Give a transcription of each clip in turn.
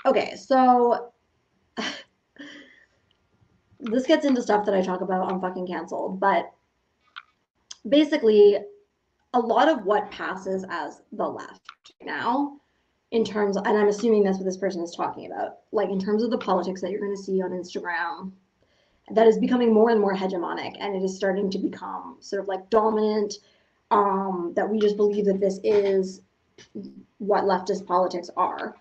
Okay, so this gets into stuff that I talk about on fucking canceled, but basically a lot of what passes as the left right now in terms of, and I'm assuming that's what this person is talking about, like in terms of the politics that you're going to see on Instagram, that is becoming more and more hegemonic, and it is starting to become sort of like dominant, that we just believe that this is what leftist politics are.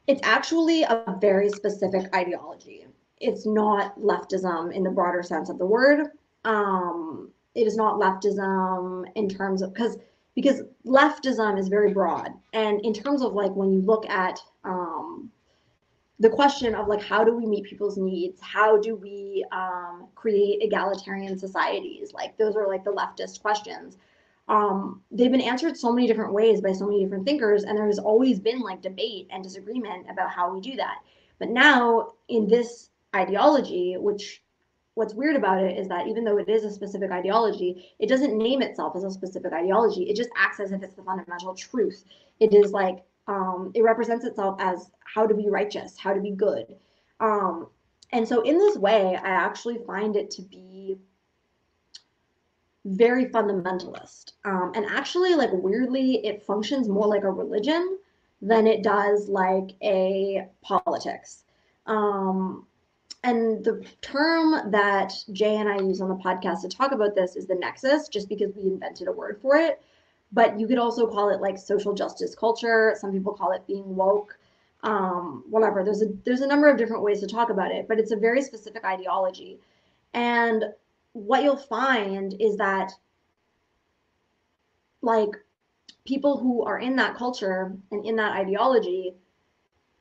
It's actually a very specific ideology. It's not leftism in the broader sense of the word. It is not leftism in terms of, because leftism is very broad, and in terms of like when you look at the question of like how do we meet people's needs, how do we create egalitarian societies, like those are like the leftist questions. They've been answered so many different ways by so many different thinkers, and there's always been like debate and disagreement about how we do that. But now in this ideology, which what's weird about it is that even though it is a specific ideology, it doesn't name itself as a specific ideology. It just acts as if it's the fundamental truth. It is like it represents itself as how to be righteous, how to be good. Um, and so in this way, I actually find it to be very fundamentalist. And actually, like weirdly, it functions more like a religion than it does like a politics. Um, and the term that Jay and I use on the podcast to talk about this is the nexus, just because we invented a word for it. But you could also call it like social justice culture. Some people call it being woke. Whatever. There's a number of different ways to talk about it, but it's a very specific ideology. And what you'll find is that like people who are in that culture and in that ideology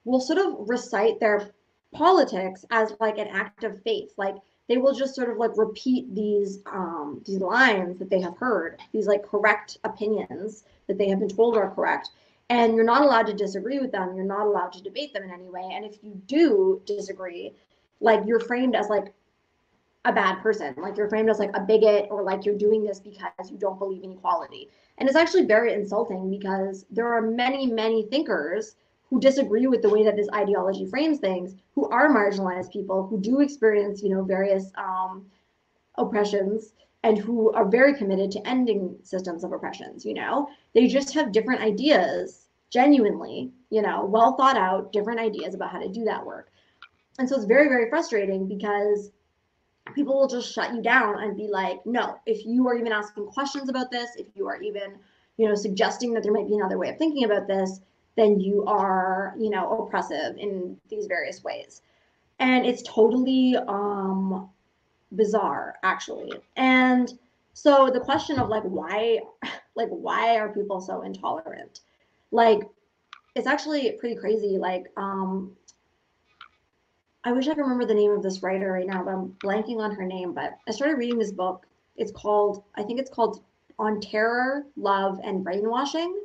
will sort of recite their politics as like an act of faith. Like they will just sort of like repeat these lines that they have heard, these like correct opinions that they have been told are correct. And you're not allowed to disagree with them. You're not allowed to debate them in any way. And if you do disagree, like you're framed as like a bad person, like you're framed as like a bigot, or like you're doing this because you don't believe in equality. And it's actually very insulting because there are many, many thinkers who disagree with the way that this ideology frames things, who are marginalized people, who do experience, various oppressions, and who are very committed to ending systems of oppressions. They just have different ideas, genuinely, well thought out, different ideas about how to do that work. And so it's very, very frustrating because people will just shut you down and be like, no, if you are even asking questions about this, if you are even, suggesting that there might be another way of thinking about this, then you are, oppressive in these various ways. And it's totally bizarre, actually. And so the question of like why are people so intolerant? Like, it's actually pretty crazy. Like, I wish I could remember the name of this writer right now, but I'm blanking on her name. But I started reading this book. I think it's called On Terror, Love, and Brainwashing.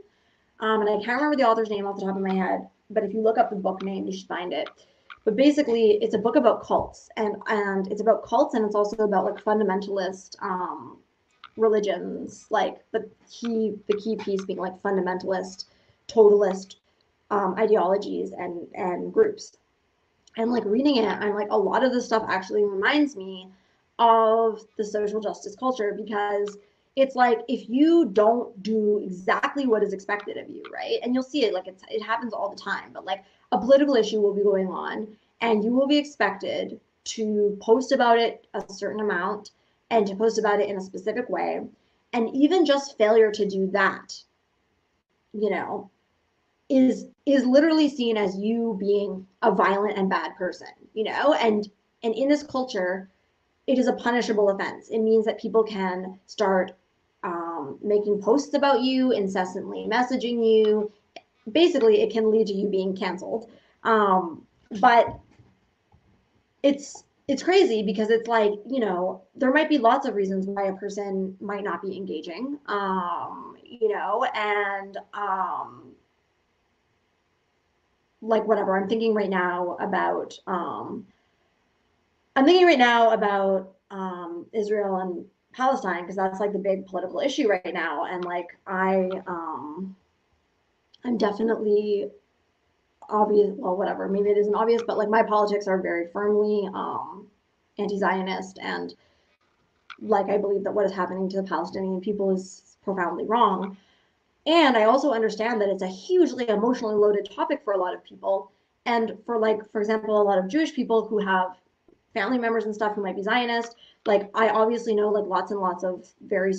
And I can't remember the author's name off the top of my head, but if you look up the book name, you should find it. But basically, it's a book about cults, and it's about cults, and it's also about like fundamentalist religions, like the key piece being like fundamentalist, totalist ideologies and groups. And like reading it, I'm like, a lot of this stuff actually reminds me of the social justice culture, because it's like if you don't do exactly what is expected of you, right? And you'll see it, like it happens all the time, but like a political issue will be going on and you will be expected to post about it a certain amount and to post about it in a specific way. And even just failure to do that, you know, is literally seen as you being a violent and bad person, and in this culture, it is a punishable offense. It means that people can start making posts about you, incessantly messaging you. Basically, it can lead to you being canceled. But it's crazy because it's like, there might be lots of reasons why a person might not be engaging, and like whatever. I'm thinking right now about Israel and Palestine, because that's like the big political issue right now. And like I'm definitely obvious, well, whatever, maybe it isn't obvious, but like my politics are very firmly anti-Zionist, and like I believe that what is happening to the Palestinian people is profoundly wrong. And I also understand that it's a hugely emotionally loaded topic for a lot of people. And for like, for example, a lot of Jewish people who have family members and stuff who might be Zionist, like I obviously know like lots and lots of very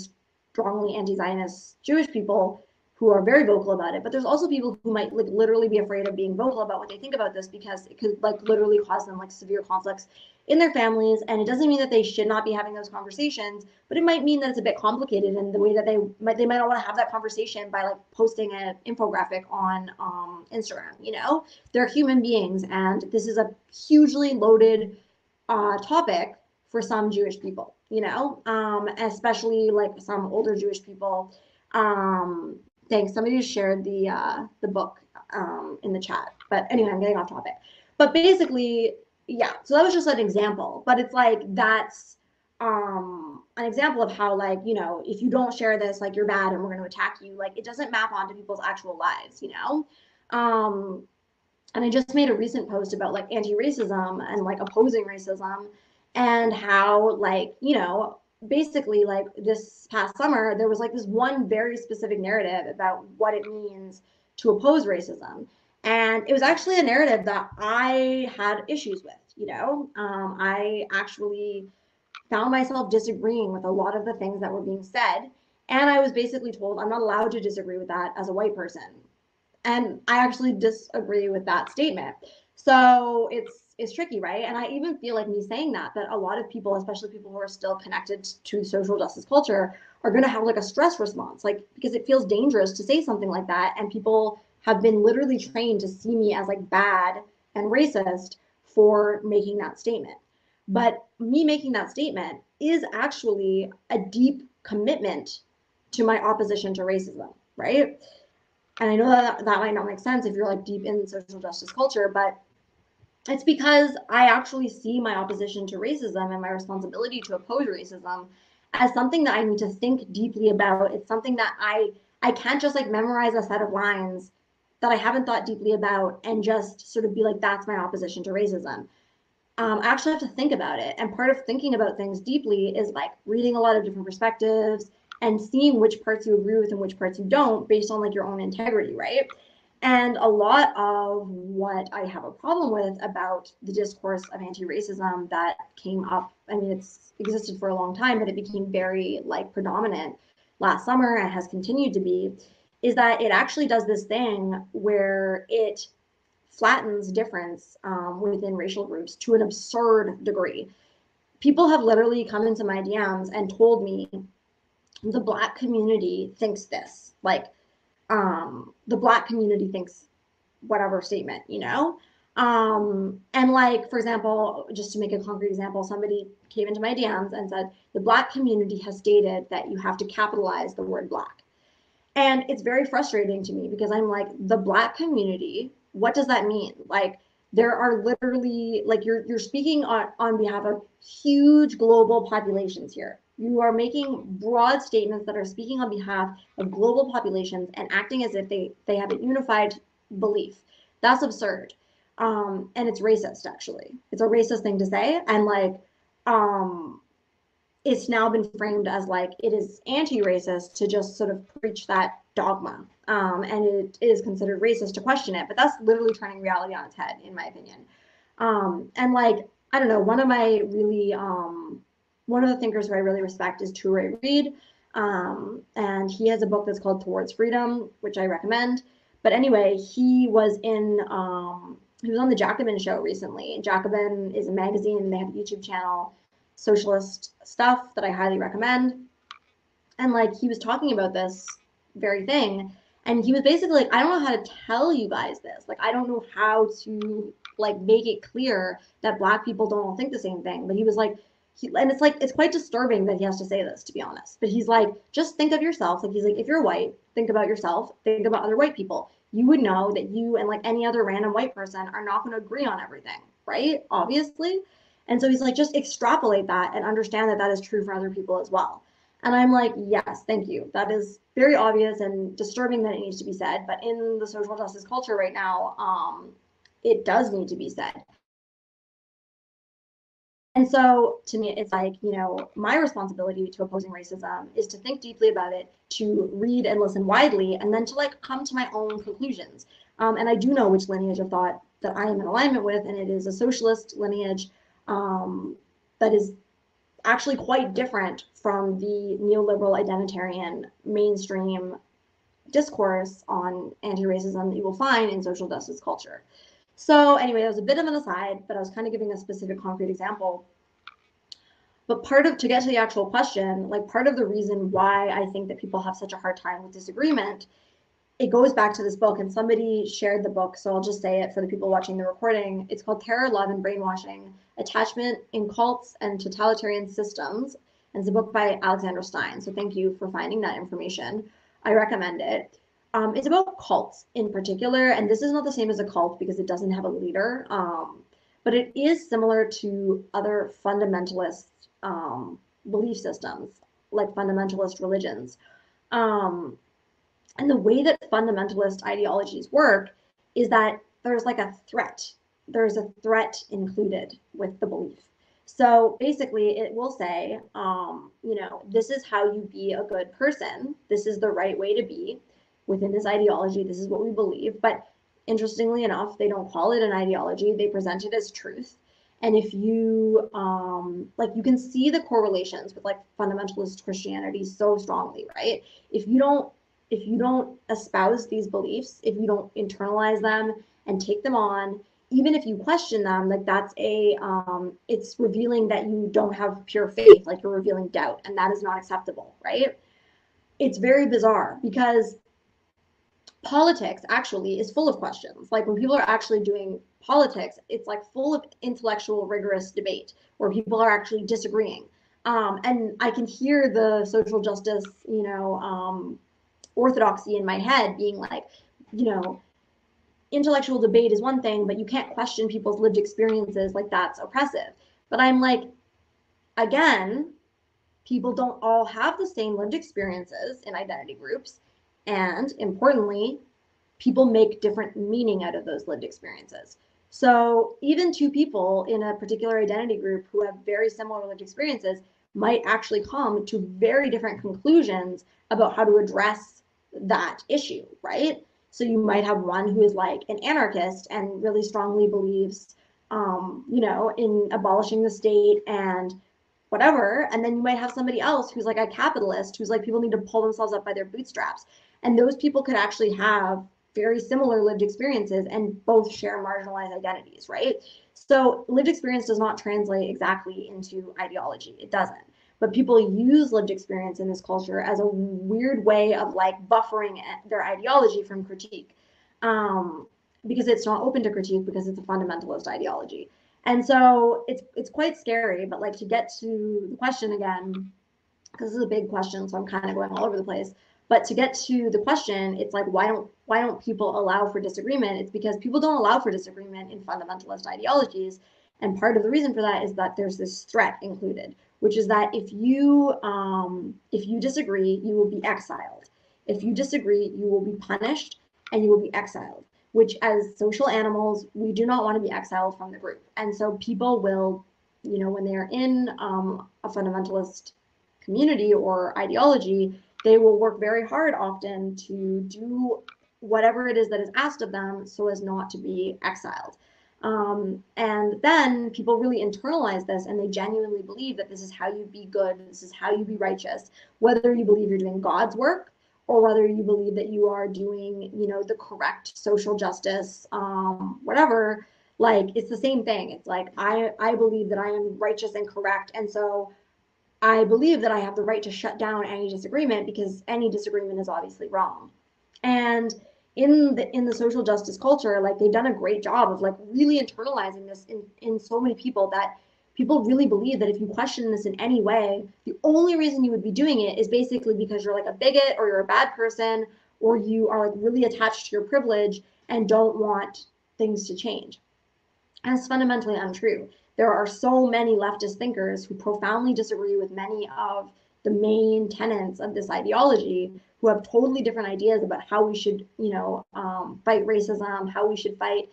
strongly anti-Zionist Jewish people who are very vocal about it. But there's also people who might like literally be afraid of being vocal about what they think about this because it could like literally cause them like severe conflicts in their families. And it doesn't mean that they should not be having those conversations, but it might mean that it's a bit complicated in the way that they might not want to have that conversation by like posting an infographic on Instagram. You know, they're human beings, and this is a hugely loaded topic for some Jewish people, you know, especially like some older Jewish people. Thanks. Somebody just shared the book in the chat. But anyway, I'm getting off topic. But basically, yeah. So that was just an example. But it's like that's an example of how like, you know, if you don't share this, like you're bad and we're going to attack you. Like it doesn't map onto people's actual lives, you know. And I just made a recent post about like anti-racism and like opposing racism and how like, you know, basically like this past summer, there was like this one very specific narrative about what it means to oppose racism. And it was actually a narrative that I had issues with, you know. I actually found myself disagreeing with a lot of the things that were being said. And I was basically told I'm not allowed to disagree with that as a white person. And I actually disagree with that statement. So it's tricky, right? And I even feel like me saying that a lot of people, especially people who are still connected to social justice culture, are going to have like a stress response, like because it feels dangerous to say something like that, and people have been literally trained to see me as like bad and racist for making that statement. But me making that statement is actually a deep commitment to my opposition to racism, right? And I know that that might not make sense if you're like deep in social justice culture, but it's because I actually see my opposition to racism and my responsibility to oppose racism as something that I need to think deeply about. It's something that I can't just like memorize a set of lines that I haven't thought deeply about and just sort of be like, that's my opposition to racism. I actually have to think about it. And part of thinking about things deeply is like reading a lot of different perspectives and seeing which parts you agree with and which parts you don't based on like your own integrity, right? And a lot of what I have a problem with about the discourse of anti-racism that came up, I mean, it's existed for a long time, but it became very like predominant last summer and has continued to be, is that it actually does this thing where it flattens difference within racial groups to an absurd degree. People have literally come into my DMs and told me the Black community thinks this, like the Black community thinks whatever statement, you know? And like, for example, just to make a concrete example, somebody came into my DMs and said, the Black community has stated that you have to capitalize the word Black. And it's very frustrating to me because I'm like, the Black community, what does that mean? Like, there are literally, like, you're speaking on behalf of huge global populations here. You are making broad statements that are speaking on behalf of global populations and acting as if they have a unified belief. That's absurd. And it's racist, actually. It's a racist thing to say. And like, it's now been framed as like it is anti-racist to just sort of preach that dogma, and it is considered racist to question it. But that's literally turning reality on its head, in my opinion. And like, I don't know, one of the thinkers who I really respect is Ture Reid, and he has a book that's called Towards Freedom, which I recommend. But anyway, he was on the Jacobin show recently. Jacobin is a magazine, and they have a YouTube channel, socialist stuff, that I highly recommend. And like, he was talking about this very thing, and he was basically like, I don't know how to tell you guys this. Like, I don't know how to like make it clear that Black people don't all think the same thing. But he was like, and it's like, it's quite disturbing that he has to say this, to be honest. But he's like, just think of yourself. Like, he's like, if you're white, think about yourself, think about other white people. You would know that you and like any other random white person are not going to agree on everything, right? Obviously. And so he's like, just extrapolate that and understand that that is true for other people as well. And I'm like, yes, thank you. That is very obvious and disturbing that it needs to be said. But in the social justice culture right now, it does need to be said. And so to me, it's like, my responsibility to opposing racism is to think deeply about it, to read and listen widely, and then to like come to my own conclusions. And I do know which lineage of thought that I am in alignment with, and it is a socialist lineage that is actually quite different from the neoliberal identitarian mainstream discourse on anti-racism that you will find in social justice culture. So anyway, that was a bit of an aside, but I was kind of giving a specific concrete example. But to get to the actual question, like part of the reason why I think that people have such a hard time with disagreement, it goes back to this book, and somebody shared the book, so I'll just say it for the people watching the recording. It's called Terror, Love, and Brainwashing, Attachment in Cults and Totalitarian Systems. And it's a book by Alexandra Stein. So thank you for finding that information. I recommend it. It's about cults in particular, and this is not the same as a cult because it doesn't have a leader, but it is similar to other fundamentalist belief systems, like fundamentalist religions. And the way that fundamentalist ideologies work is that there's like a threat. There's a threat included with the belief. So basically, it will say, this is how you be a good person. This is the right way to be within this ideology. This is what we believe. But interestingly enough, they don't call it an ideology. They present it as truth. And if you you can see the correlations with like fundamentalist Christianity so strongly, right? If you don't espouse these beliefs, if you don't internalize them and take them on, even if you question them, like that's it's revealing that you don't have pure faith, like you're revealing doubt, and that is not acceptable, right? It's very bizarre because politics actually is full of questions. Like when people are actually doing politics, it's like full of intellectual, rigorous debate where people are actually disagreeing. And I can hear the social justice, orthodoxy in my head being like, intellectual debate is one thing, but you can't question people's lived experiences, like that's oppressive. But I'm like, again, people don't all have the same lived experiences in identity groups. And importantly, people make different meaning out of those lived experiences. So even two people in a particular identity group who have very similar lived experiences might actually come to very different conclusions about how to address that issue, right? So you might have one who is like an anarchist and really strongly believes, in abolishing the state and whatever. And then you might have somebody else who's like a capitalist, who's like, people need to pull themselves up by their bootstraps. And those people could actually have very similar lived experiences and both share marginalized identities, right? So lived experience does not translate exactly into ideology. It doesn't. But people use lived experience in this culture as a weird way of like buffering their ideology from critique, because it's not open to critique because it's a fundamentalist ideology. And so it's quite scary. But like to get to the question again, because this is a big question, so I'm kind of going all over the place. But to get to the question, it's like why don't people allow for disagreement? It's because people don't allow for disagreement in fundamentalist ideologies, and part of the reason for that is that there's this threat included, which is that if you disagree, you will be exiled. If you disagree, you will be punished and you will be exiled. Which, as social animals, we do not want to be exiled from the group, and so people will, when they are in a fundamentalist community or ideology, they will work very hard often to do whatever it is that is asked of them so as not to be exiled. And then people really internalize this and they genuinely believe that this is how you be good, this is how you be righteous, whether you believe you're doing God's work or whether you believe that you are doing, the correct social justice, whatever. Like it's the same thing. It's like I believe that I am righteous and correct, and so I believe that I have the right to shut down any disagreement because any disagreement is obviously wrong. And in the social justice culture, like they've done a great job of like really internalizing this in so many people that people really believe that if you question this in any way, the only reason you would be doing it is basically because you're like a bigot or you're a bad person or you are like really attached to your privilege and don't want things to change. And it's fundamentally untrue. There are so many leftist thinkers who profoundly disagree with many of the main tenets of this ideology, who have totally different ideas about how we should, fight racism, how we should fight,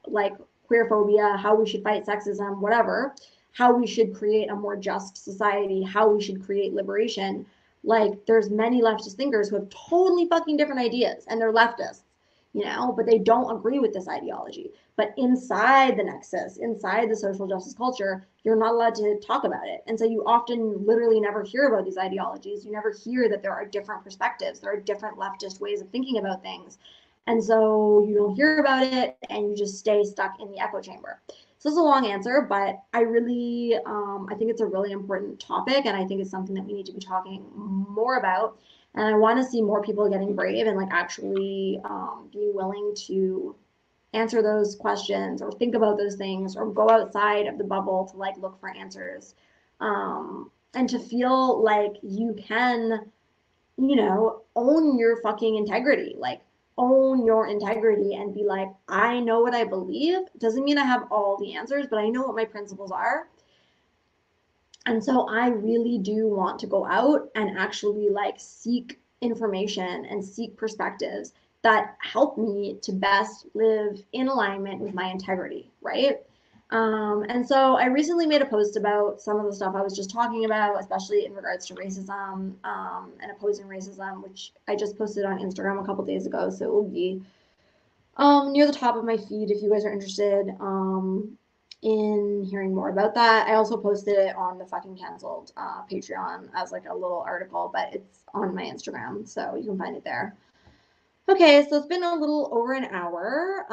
like queerphobia, how we should fight sexism, whatever, how we should create a more just society, how we should create liberation. Like, there's many leftist thinkers who have totally fucking different ideas, and they're leftists, but they don't agree with this ideology. But inside the nexus, inside the social justice culture, you're not allowed to talk about it. And so you often literally never hear about these ideologies. You never hear that there are different perspectives, there are different leftist ways of thinking about things. And so you don't hear about it, and you just stay stuck in the echo chamber. So this is a long answer, but I really, I think it's a really important topic, and I think it's something that we need to be talking more about. And I want to see more people getting brave and like actually being willing to answer those questions or think about those things or go outside of the bubble to like look for answers, and to feel like you can, own your fucking integrity, like own your integrity and be like, I know what I believe. Doesn't mean I have all the answers, but I know what my principles are. And so I really do want to go out and actually like seek information and seek perspectives that help me to best live in alignment with my integrity, right? And so I recently made a post about some of the stuff I was just talking about, especially in regards to racism, and opposing racism, which I just posted on Instagram a couple days ago. So it will be near the top of my feed if you guys are interested in hearing more about that. I also posted it on the fucking canceled Patreon as like a little article, but it's on my Instagram, so you can find it there. Okay, so it's been a little over an hour.